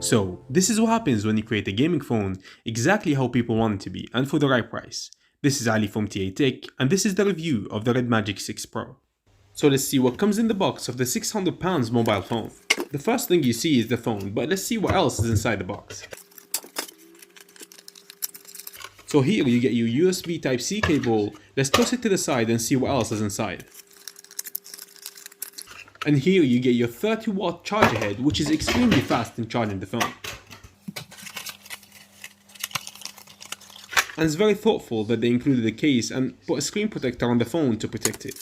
So, this is what happens when you create a gaming phone exactly how people want it to be and for the right price. This is Ali from TA Tech, and this is the review of the Redmagic 6 Pro. So let's see what comes in the box of the £600 mobile phone. The first thing you see is the phone, but let's see what else is inside the box. So here you get your USB Type-C cable. Let's toss it to the side and see what else is inside. And here you get your 30-watt charger head, which is extremely fast in charging the phone. And it's very thoughtful that they included a case and put a screen protector on the phone to protect it.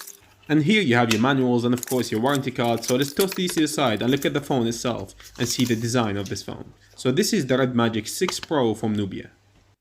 And here you have your manuals and of course your warranty card. So let's toss these to the side and look at the phone itself and see the design of this phone. So this is the Redmagic 6 Pro from Nubia.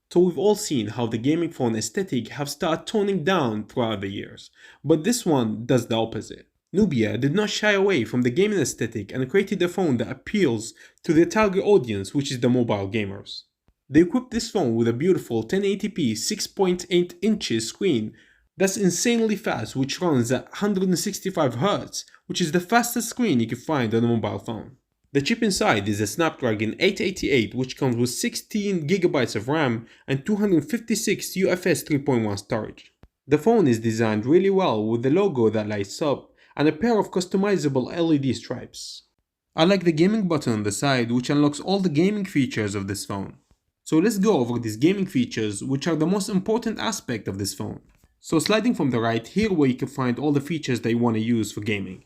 So we've all seen how the gaming phone aesthetic have started toning down throughout the years, but this one does the opposite. Nubia did not shy away from the gaming aesthetic and created a phone that appeals to their target audience, which is the mobile gamers. They equipped this phone with a beautiful 1080p 6.8 inches screen that's insanely fast, which runs at 165Hz, which is the fastest screen you can find on a mobile phone. The chip inside is a Snapdragon 888, which comes with 16GB of RAM and 256 UFS 3.1 storage. The phone is designed really well with the logo that lights up and a pair of customizable LED stripes. I like the gaming button on the side, which unlocks all the gaming features of this phone. So let's go over these gaming features, which are the most important aspect of this phone. So sliding from the right, here where you can find all the features that you want to use for gaming.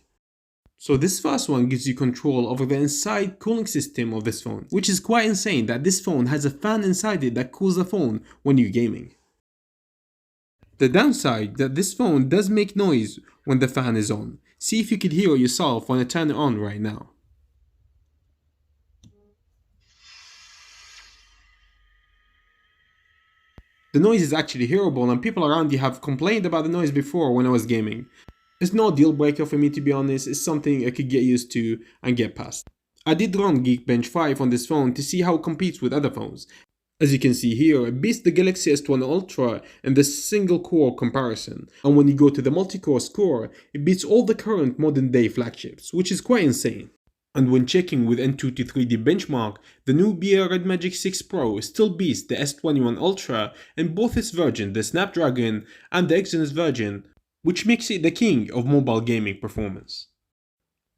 So this first one gives you control over the inside cooling system of this phone, which is quite insane that this phone has a fan inside it that cools the phone when you're gaming. The downside that this phone does make noise when the fan is on. See if you could hear yourself when I turn it on right now. The noise is actually hearable and people around you have complained about the noise before when I was gaming. It's no deal breaker for me, to be honest. It's something I could get used to and get past. I did run Geekbench 5 on this phone to see how it competes with other phones. As you can see here, it beats the Galaxy S20 Ultra in the single core comparison, and when you go to the multi-core score, it beats all the current modern day flagships, which is quite insane. And when checking with N223D benchmark, the Nubia Red Magic 6 Pro still beats the S21 Ultra in both its versions, the Snapdragon and the Exynos version, which makes it the king of mobile gaming performance.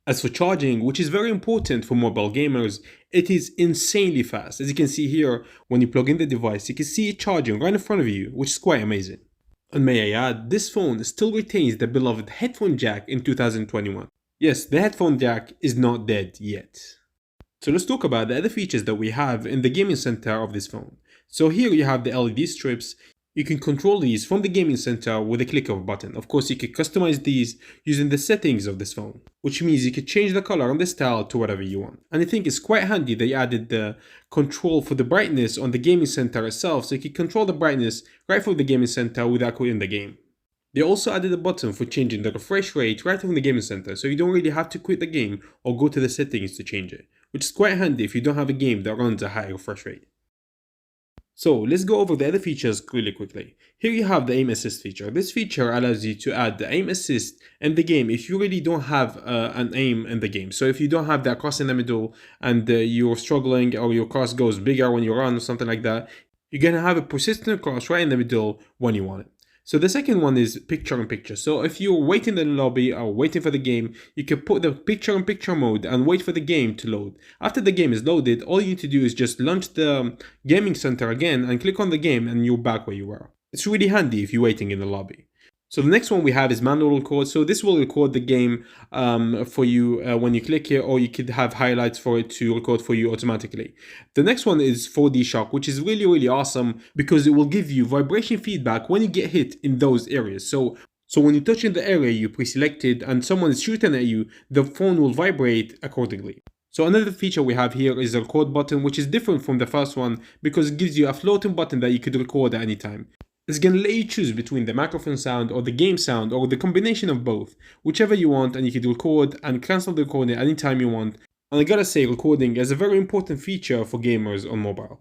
As for charging, which is very important for mobile gamers, it is insanely fast. As you can see here, when you plug in the device, you can see it charging right in front of you, which is quite amazing. And may I add, this phone still retains the beloved headphone jack in 2021. Yes, the headphone jack is not dead yet. So let's talk about the other features that we have in the gaming center of this phone. So here you have the LED strips. You can control these from the gaming center with a click of a button. Of course, you can customize these using the settings of this phone, which means you can change the color and the style to whatever you want. And I think it's quite handy they added the control for the brightness on the gaming center itself, so you can control the brightness right from the gaming center without quitting the game. They also added a button for changing the refresh rate right from the gaming center, so you don't really have to quit the game or go to the settings to change it, which is quite handy if you don't have a game that runs a high refresh rate. So let's go over the other features really quickly. Here you have the aim assist feature. This feature allows you to add the aim assist in the game if you really don't have an aim in the game. So if you don't have that cross in the middle and you're struggling or your cross goes bigger when you run or something like that, you're going to have a persistent cross right in the middle when you want it. So the second one is picture-in-picture. So if you're waiting in the lobby or waiting for the game, you can put the picture-in-picture mode and wait for the game to load. After the game is loaded, all you need to do is just launch the gaming center again and click on the game and you're back where you were. It's really handy if you're waiting in the lobby. So the next one we have is manual record. So this will record the game for you when you click here, or you could have highlights for it to record for you automatically. The next one is 4D shock, which is really awesome because it will give you vibration feedback when you get hit in those areas. So when you touch in the area you pre-selected and someone is shooting at you, the phone will vibrate accordingly. So another feature we have here is the record button, which is different from the first one because it gives you a floating button that you could record at any time. It's going to let you choose between the microphone sound or the game sound or the combination of both, whichever you want, and you can record and cancel the recording anytime you want. And I gotta say, recording is a very important feature for gamers on mobile.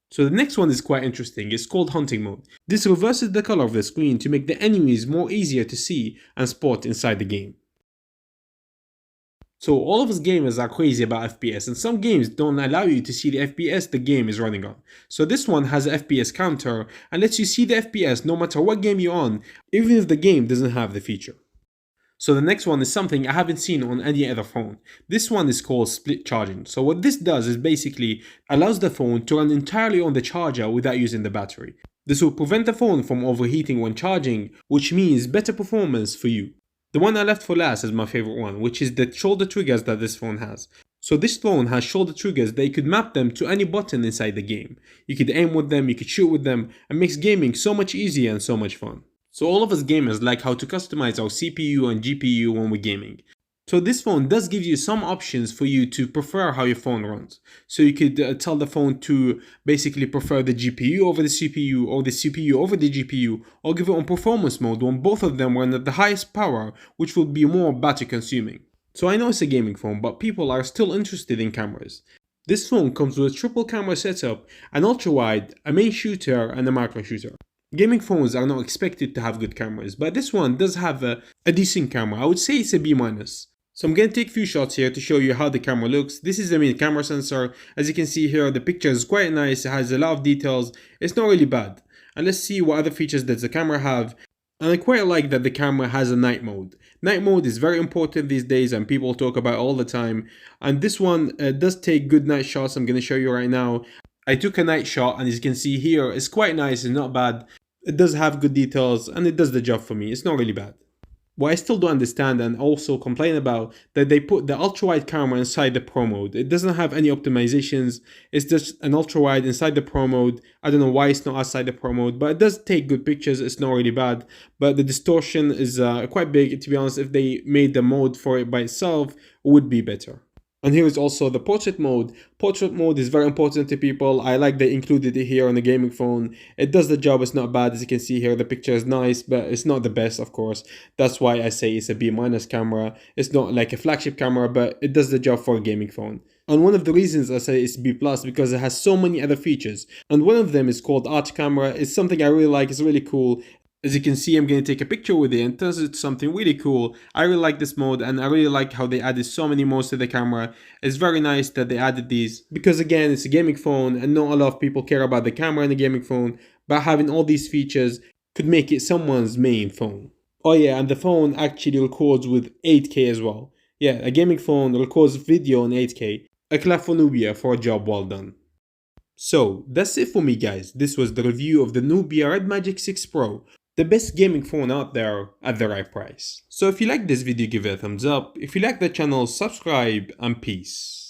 So the next one is quite interesting. It's called hunting mode. This reverses the color of the screen to make the enemies more easier to see and spot inside the game. So all of us gamers are crazy about FPS, and some games don't allow you to see the FPS the game is running on. So this one has an FPS counter and lets you see the FPS no matter what game you're on, even if the game doesn't have the feature. So the next one is something I haven't seen on any other phone. This one is called split charging. So what this does is basically allows the phone to run entirely on the charger without using the battery. This will prevent the phone from overheating when charging, which means better performance for you. The one I left for last is my favorite one, which is the shoulder triggers that this phone has. So this phone has shoulder triggers that you could map them to any button inside the game. You could aim with them, you could shoot with them, and makes gaming so much easier and so much fun. So all of us gamers like how to customize our CPU and GPU when we're gaming. So this phone does give you some options for you to prefer how your phone runs. So you could tell the phone to basically prefer the GPU over the CPU or the CPU over the GPU, or give it on performance mode when both of them run at the highest power, which will be more battery consuming. So I know it's a gaming phone, but people are still interested in cameras. This phone comes with a triple camera setup, an ultra wide, a main shooter and a macro shooter. Gaming phones are not expected to have good cameras, but this one does have a decent camera. I would say it's a B-. So I'm going to take a few shots here to show you how the camera looks. This is the main camera sensor. As you can see here, the picture is quite nice. It has a lot of details. It's not really bad. And let's see what other features does the camera have. And I quite like that the camera has a night mode. Night mode is very important these days and people talk about it all the time. And this one does take good night shots. I'm going to show you right now. I took a night shot and as you can see here, it's quite nice. It's not bad. It does have good details and it does the job for me. It's not really bad. What I still don't understand and also complain about that they put the ultra wide camera inside the pro mode. It doesn't have any optimizations. It's just an ultra wide inside the pro mode. I don't know why it's not outside the pro mode, but it does take good pictures. It's not really bad, but the distortion is quite big. To be honest, if they made the mode for it by itself, it would be better. And here is also the portrait mode. Portrait mode is very important to people. I like they included it here on the gaming phone. It does the job, it's not bad. As you can see here, the picture is nice, but it's not the best, of course. That's why I say it's a B- camera. It's not like a flagship camera, but it does the job for a gaming phone. And one of the reasons I say it's B+ because it has so many other features. And one of them is called art camera. It's something I really like, it's really cool. As you can see, I'm going to take a picture with it and it turns into something really cool. I really like this mode and I really like how they added so many modes to the camera. It's very nice that they added these because again, it's a gaming phone and not a lot of people care about the camera in a gaming phone, but having all these features could make it someone's main phone. Oh yeah, and the phone actually records with 8K as well. Yeah, a gaming phone records video in 8K. A clap for Nubia for a job well done. So, that's it for me guys. This was the review of the Nubia Red Magic 6 Pro. The best gaming phone out there at the right price. So if you like this video, give it a thumbs up. If you like the channel, subscribe and peace.